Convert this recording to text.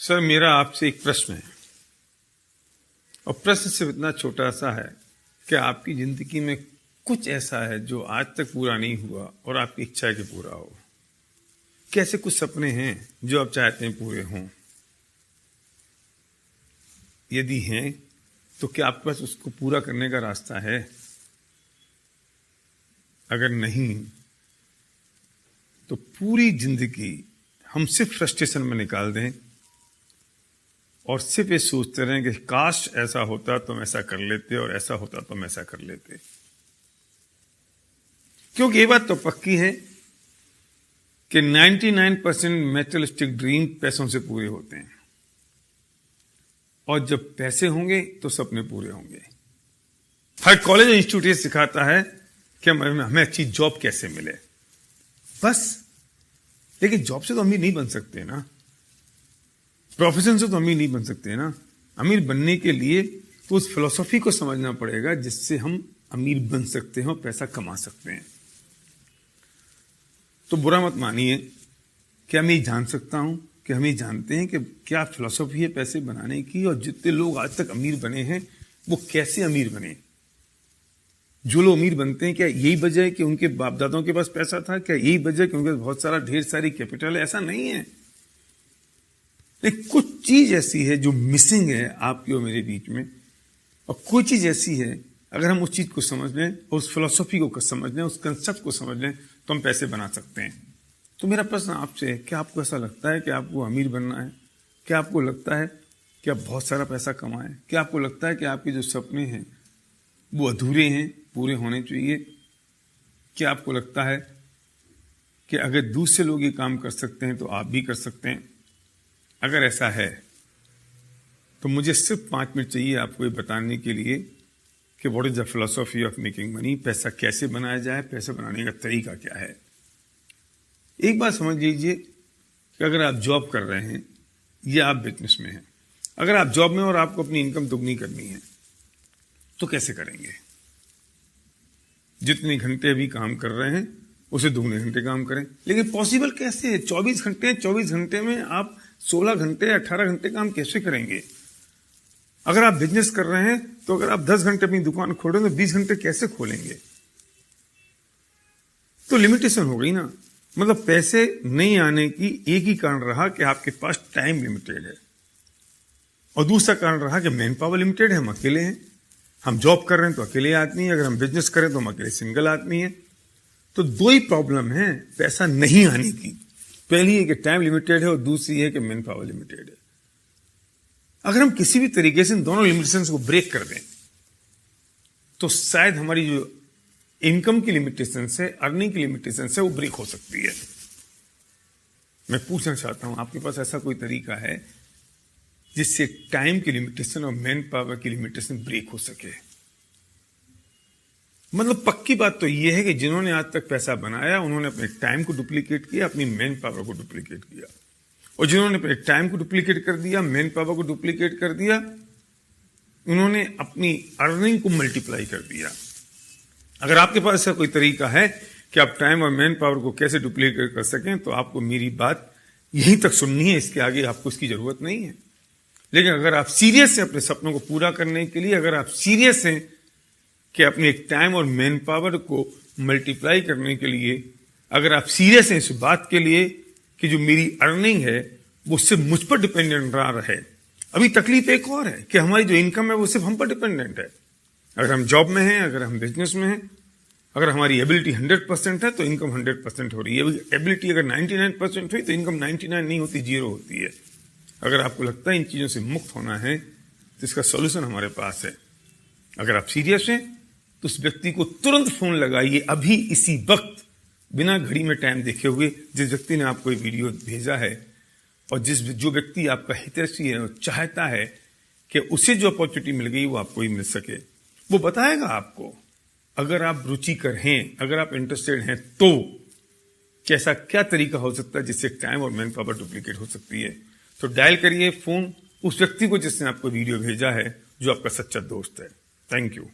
Sir, मेरा आपसे एक प्रश्न है और प्रश्न सिर्फ इतना छोटा सा है कि आपकी जिंदगी में कुछ ऐसा है जो आज तक पूरा नहीं हुआ और आपकी इच्छा है कि पूरा हो। कैसे कुछ सपने हैं जो आप चाहते हैं पूरे हों? यदि हैं तो क्या आपके पास उसको पूरा करने का रास्ता है? अगर नहीं तो पूरी जिंदगी हम सिर्फ फ्रस्ट्रेशन में निकाल दें और सिर्फ ये सोचते रहें कि काश ऐसा होता तो हम ऐसा कर लेते और ऐसा होता तो हम ऐसा कर लेते। क्योंकि ये बात तो पक्की है कि 99% मेटेरियलिस्टिक ड्रीम पैसों से पूरे होते हैं और जब पैसे होंगे तो सपने पूरे होंगे। हर कॉलेज और इंस्टीट्यूट ये सिखाता है कि हमें अच्छी जॉब कैसे मिले, बस। लेकिन जॉब से तो अमीर नहीं बन सकते ना, प्रोफेशन से तो अमीर नहीं बन सकते ना। अमीर बनने के लिए तो उस फिलॉसफी को समझना पड़ेगा जिससे हम अमीर बन सकते हैं और पैसा कमा सकते हैं। तो बुरा मत मानिए कि मैं ये जान सकता हूं कि हम ये जानते हैं कि क्या फिलॉसफी है पैसे बनाने की, और जितने लोग आज तक अमीर बने हैं वो कैसे अमीर बने। जो लोग अमीर बनते हैं क्या यही वजह है कि उनके बाप दादाओं के पास पैसा था? क्या यही वजह है कि उनके बहुत सारा ढेर सारी कैपिटल है? ऐसा नहीं है। लेकिन कुछ चीज ऐसी है जो मिसिंग है आपके और मेरे बीच में, और कोई चीज ऐसी है अगर हम उस चीज को समझ लें, उस फिलॉसफी को समझ लें, उस कंसेप्ट को समझ लें तो हम पैसे बना सकते हैं। तो मेरा प्रश्न आपसे है, क्या आपको ऐसा लगता है कि आपको अमीर बनना है? क्या आपको लगता है कि आप बहुत सारा पैसा कमाएं? क्या आपको लगता है कि आपके जो सपने हैं वो अधूरे हैं, पूरे होने चाहिए? क्या आपको लगता है कि अगर दूसरे लोग ये काम कर सकते हैं तो आप भी कर सकते हैं? अगर ऐसा है तो मुझे सिर्फ 5 मिनट चाहिए आपको ये बताने के लिए कि what is the philosophy of making money. पैसा कैसे बनाया जाए, पैसा बनाने का तरीका क्या है। एक बात समझ लीजिए कि अगर आप जॉब कर रहे हैं या आप बिजनेस में हैं, अगर आप जॉब में और आपको अपनी इनकम दुगनी करनी है तो कैसे करेंगे? जितने घंटे अभी काम कर रहे हैं उसे दुगने घंटे काम करें। लेकिन पॉसिबल कैसे है? 24 घंटे हैं, 24 घंटे में आप 16 घंटे 18 घंटे काम कैसे करेंगे? अगर आप बिजनेस कर रहे हैं तो अगर आप 10 घंटे अपनी दुकान खोल रहे हैं तो 20 घंटे कैसे खोलेंगे? तो लिमिटेशन हो गई ना। मतलब पैसे नहीं आने की एक ही कारण रहा कि आपके पास टाइम लिमिटेड है, और दूसरा कारण रहा कि मैन पावर लिमिटेड है, हम अकेले हैं। हम जॉब कर रहे हैं तो अकेले आदमी है, अगर हम बिजनेस करें तो हम अकेले सिंगल आदमी है। तो दो ही प्रॉब्लम है पैसा नहीं आने की। पहली है कि टाइम लिमिटेड है और दूसरी है कि मैन पावर लिमिटेड है। अगर हम किसी भी तरीके से इन दोनों लिमिटेशंस को ब्रेक कर दें तो शायद हमारी जो इनकम की लिमिटेशन है, अर्निंग की लिमिटेशन है, वो ब्रेक हो सकती है। मैं पूछना चाहता हूं, आपके पास ऐसा कोई तरीका है जिससे टाइम की लिमिटेशन और मैन पावर की लिमिटेशन ब्रेक हो सके? मतलब पक्की बात तो यह है कि जिन्होंने आज तक पैसा बनाया उन्होंने अपने टाइम को डुप्लीकेट किया, अपनी मैन पावर को डुप्लीकेट किया, और जिन्होंने अपने टाइम को डुप्लीकेट कर दिया, मैन पावर को डुप्लीकेट कर दिया, उन्होंने अपनी अर्निंग को मल्टीप्लाई कर दिया। अगर आपके पास ऐसा कोई तरीका है कि आप टाइम और मैन पावर को कैसे डुप्लीकेट कर सकें तो आपको मेरी बात यहीं तक सुननी है, इसके आगे आपको इसकी जरूरत नहीं है। लेकिन अगर आप सीरियस हैं अपने सपनों को पूरा करने के लिए, अगर आप सीरियस हैं कि अपने एक टाइम और मैन पावर को मल्टीप्लाई करने के लिए, अगर आप सीरियस हैं इस बात के लिए कि जो मेरी अर्निंग है वो सिर्फ मुझ पर डिपेंडेंट ना रहे। अभी तकलीफ एक और है कि हमारी जो इनकम है वो सिर्फ हम पर डिपेंडेंट है। अगर हम जॉब में हैं, अगर हम बिजनेस में हैं, अगर हमारी एबिलिटी 100% है तो इनकम 100% हो रही है। एबिलिटी अगर 99% हुई तो इनकम 99 नहीं होती, 0 होती है। अगर आपको लगता है इन चीजों से मुक्त होना है तो इसका सॉल्यूशन हमारे पास है। अगर आप सीरियस हैं तो उस व्यक्ति को तुरंत फोन लगाइए, अभी इसी वक्त, बिना घड़ी में टाइम देखे हुए, जिस व्यक्ति ने आपको ये वीडियो भेजा है, और जो व्यक्ति आपका हितैषी है और चाहता है कि उसे जो अपॉर्चुनिटी मिल गई वो आपको ही मिल सके, वो बताएगा आपको। अगर आप रुचिकर हैं, अगर आप इंटरेस्टेड हैं तो कैसा क्या तरीका हो सकता है जिससे टाइम और मैन पावर डुप्लीकेट हो सकती है। तो डायल करिए फोन उस व्यक्ति को जिसने आपको वीडियो भेजा है, जो आपका सच्चा दोस्त है। Thank you.